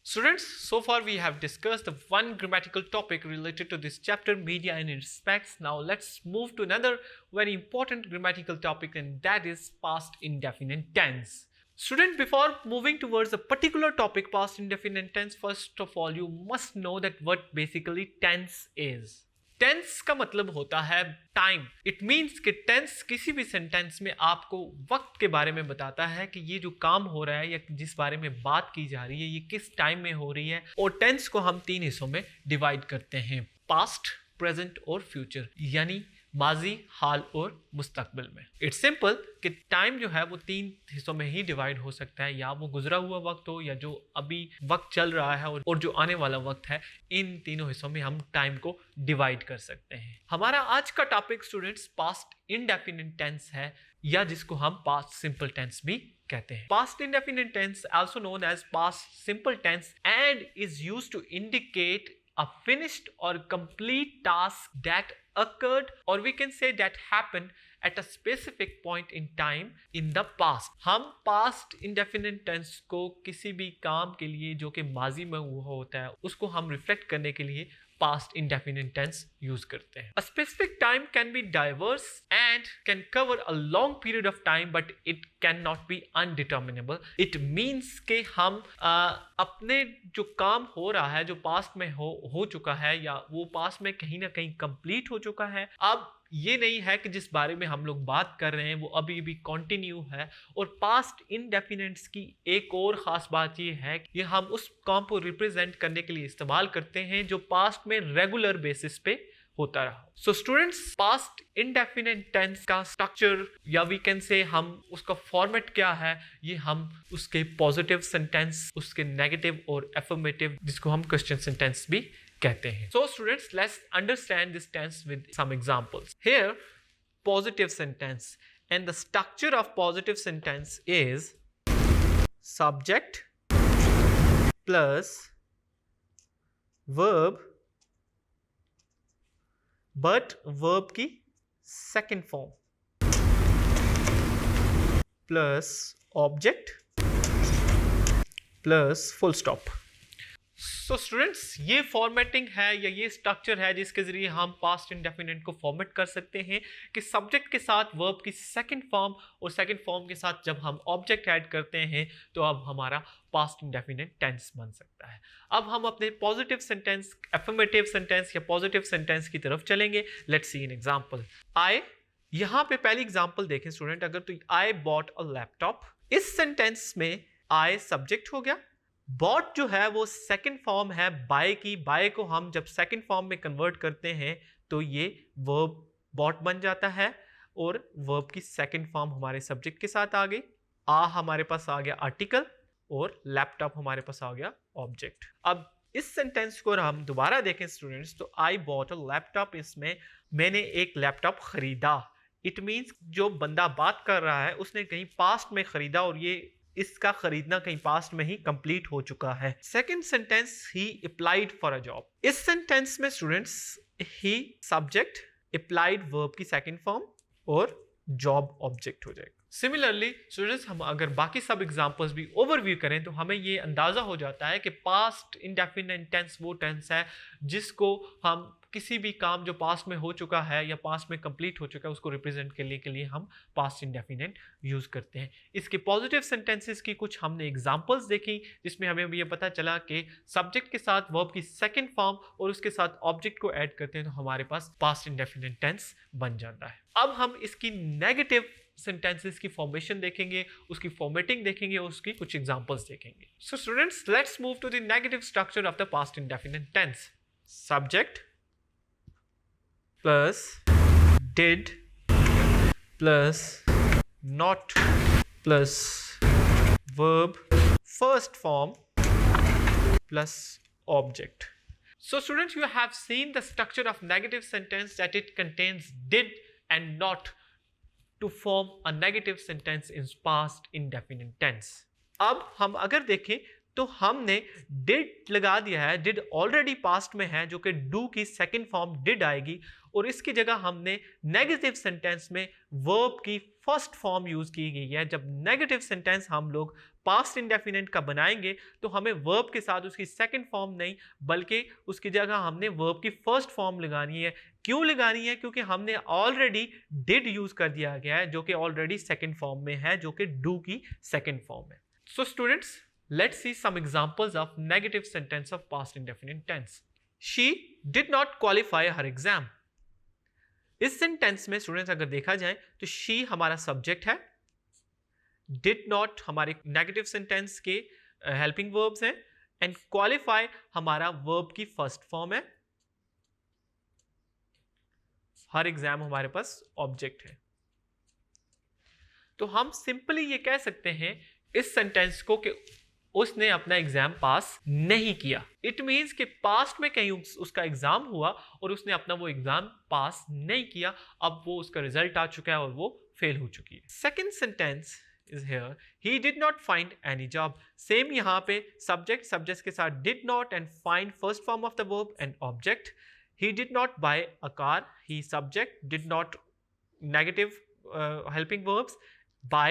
Students, so far we have discussed the one grammatical topic related to this chapter, media and its aspects. Now let's move to another very important grammatical topic, and that is past indefinite tense. Student, before moving towards a particular topic, past indefinite tense, first of all you must know that what basically tense is. Tense का मतलब होता है time. It means कि tense किसी भी sentence में आपको वक्त के बारे में बताता है कि ये जो काम हो रहा है या जिस बारे में बात की जा रही है ये किस टाइम में हो रही है. और टेंस को हम 3 हिस्सों में डिवाइड करते हैं, पास्ट, प्रेजेंट और फ्यूचर, यानी माजी, हाल और मुस्तकबिल में. इट्स सिंपल कि टाइम जो है वो 3 हिस्सों में ही डिवाइड हो सकता है, या वो गुजरा हुआ वक्त हो या जो अभी वक्त चल रहा है और जो आने वाला वक्त है. इन तीनों हिस्सों में हम टाइम को डिवाइड कर सकते हैं. हमारा आज का topic students past indefinite tense है, या जिसको हम पास्ट सिंपल टेंस भी कहते हैं. Past indefinite tense also known as past simple tense and is used to indicate a finished or complete task that occurred, or we can say that happened at a specific point in time in the past. हम past indefinite tense को किसी भी काम के लिए जो कि माजी में हुआ होता है उसको हम रिफ्लेक्ट करने के लिए past indefinite tense यूज करते हैं. A specific time can be diverse and can cover a long period of time, but it cannot be undeterminable. It means कि हम अपने जो काम हो रहा है, जो पास्ट में हो चुका है या वो पास्ट में कहीं ना कहीं कंप्लीट हो चुका है, अब ये नहीं है कि जिस बारे में हम लोग बात कर रहे हैं वो अभी भी कंटिन्यू है. और पास्ट इंडेफिनिट्स की एक और ख़ास बात ये है कि हम उस काम को रिप्रेजेंट करने के लिए इस्तेमाल करते हैं जो पास्ट में रेगुलर बेसिस पे होता रहा. So students, past indefinite tense का स्ट्रक्चर या वी कैन से हम उसका फॉर्मेट क्या है, ये हम उसके पॉजिटिव सेंटेंस, उसके नेगेटिव और एफर्मेटिव, जिसको हम क्वेश्चन सेंटेंस भी कहते हैं. So students, let's understand this tense with some examples. Here, positive sentence, and the structure of positive sentence is subject plus verb, but verb की second form plus object plus full stop. So students, ये formatting है या ये structure है जिसके जरिए हम past indefinite को फॉर्मेट कर सकते हैं कि सब्जेक्ट के साथ वर्ब की सेकंड फॉर्म और सेकंड फॉर्म के साथ जब हम ऑब्जेक्ट ऐड करते हैं तो अब हमारा पास्ट इंडेफिनिट टेंस बन सकता है. अब हम अपने पॉजिटिव सेंटेंस, एफर्मेटिव सेंटेंस या पॉजिटिव सेंटेंस की तरफ चलेंगे. Let's see an example. I, यहाँ पे पहली एग्जांपल देखें स्टूडेंट. अगर तो आई बॉट अ लैपटॉप, इस सेंटेंस में आई सब्जेक्ट हो गया, बॉट जो है वो सेकंड फॉर्म है बाय की. बाय को हम जब सेकंड फॉर्म में कन्वर्ट करते हैं तो ये वर्ब बॉट बन जाता है और वर्ब की सेकंड फॉर्म हमारे सब्जेक्ट के साथ आ गई. हमारे पास आ गया आर्टिकल और लैपटॉप हमारे पास आ गया ऑब्जेक्ट. अब इस सेंटेंस को हम दोबारा देखें स्टूडेंट्स, तो आई बॉट अ लैपटॉप, इसमें मैंने एक लैपटॉप खरीदा. इट मीन्स जो बंदा बात कर रहा है उसने कहीं पास्ट में खरीदा और ये इसका खरीदना कहीं पास्ट में ही कंप्लीट हो चुका है. Second sentence, he applied for a job. इस सेंटेंस में स्टूडेंट्स ही सब्जेक्ट, अप्लाइड वर्ब की सेकंड फॉर्म और जॉब ऑब्जेक्ट हो जाएगा. सिमिलरली स्टूडेंट्स, हम अगर बाकी सब एग्जांपल्स भी ओवरव्यू करें तो हमें ये अंदाजा हो जाता है कि पास्ट इंडेफिनिट टेंस वो टेंस है जिसको हम किसी भी काम जो पास्ट में हो चुका है या पास्ट में कंप्लीट हो चुका है उसको रिप्रेजेंट करने के लिए हम पास्ट इंडेफिनिट यूज करते हैं. इसके पॉजिटिव सेंटेंसेस की कुछ हमने एग्जांपल्स देखी जिसमें हमें ये पता चला कि सब्जेक्ट के साथ वर्ब की सेकंड फॉर्म और उसके साथ ऑब्जेक्ट को ऐड करते हैं तो हमारे पास पास्ट इंडेफिनिट टेंस बन जाता है. अब हम इसकी नेगेटिव सेंटेंसेस की फॉर्मेशन देखेंगे, उसकी फॉर्मेटिंग देखेंगे और उसकी कुछ एग्जांपल्स देखेंगे. So students, let's move to the negative structure of the past indefinite tense. Subject plus did plus not plus verb first form plus object. So students, you have seen the structure of negative sentence, that it contains did and not to form a negative sentence in past indefinite tense. अब हम अगर देखें तो हमने did लगा दिया है, did already past में है जो कि do की सेकंड फॉर्म did आएगी, और इसकी जगह हमने नेगेटिव सेंटेंस में वर्ब की फर्स्ट फॉर्म यूज की गई है. जब नेगेटिव सेंटेंस हम लोग पास्ट इंडेफिनिट का बनाएंगे तो हमें वर्ब के साथ उसकी सेकंड फॉर्म नहीं बल्कि उसकी जगह हमने वर्ब की फर्स्ट फॉर्म लगानी है। क्यों लगानी है? क्योंकि हमने ऑलरेडी डिड यूज कर दिया गया है जो कि ऑलरेडी सेकंड फॉर्म में है, जो कि डू की सेकंड फॉर्म है। So students, let's see some examples of negative sentence of past indefinite tense. She did not qualify her exam. इस सेंटेंस में स्टूडेंट्स अगर देखा जाए तो शी हमारा सब्जेक्ट है, डिड नॉट हमारे नेगेटिव सेंटेंस के हेल्पिंग वर्ब्स हैं, एंड क्वालिफाई हमारा वर्ब की फर्स्ट फॉर्म है, हर एग्जाम हमारे पास ऑब्जेक्ट है। तो हम सिंपली ये कह सकते हैं इस सेंटेंस को कि उसने अपना एग्जाम पास नहीं किया। इट मीन्स कि पास्ट में कहीं उसका एग्जाम हुआ और उसने अपना वो एग्जाम पास नहीं किया, अब वो उसका रिजल्ट आ चुका है और वो फेल हो चुकी है। Second sentence is here, he did not find any job. Same यहाँ पे सब्जेक्ट के साथ did not and find first form of the verb and object. He did not buy a car. He subject, did not negative helping verbs. Buy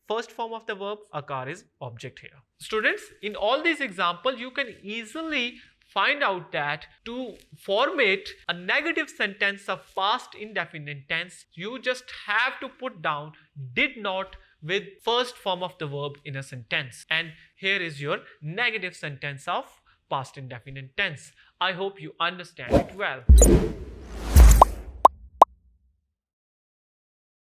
first form of the verb, a car is object here. Students, in all these examples you can easily find out that to formate a negative sentence of past indefinite tense, you just have to put down did not with first form of the verb in a sentence, and here is your negative sentence of past indefinite tense. I hope you understand it well.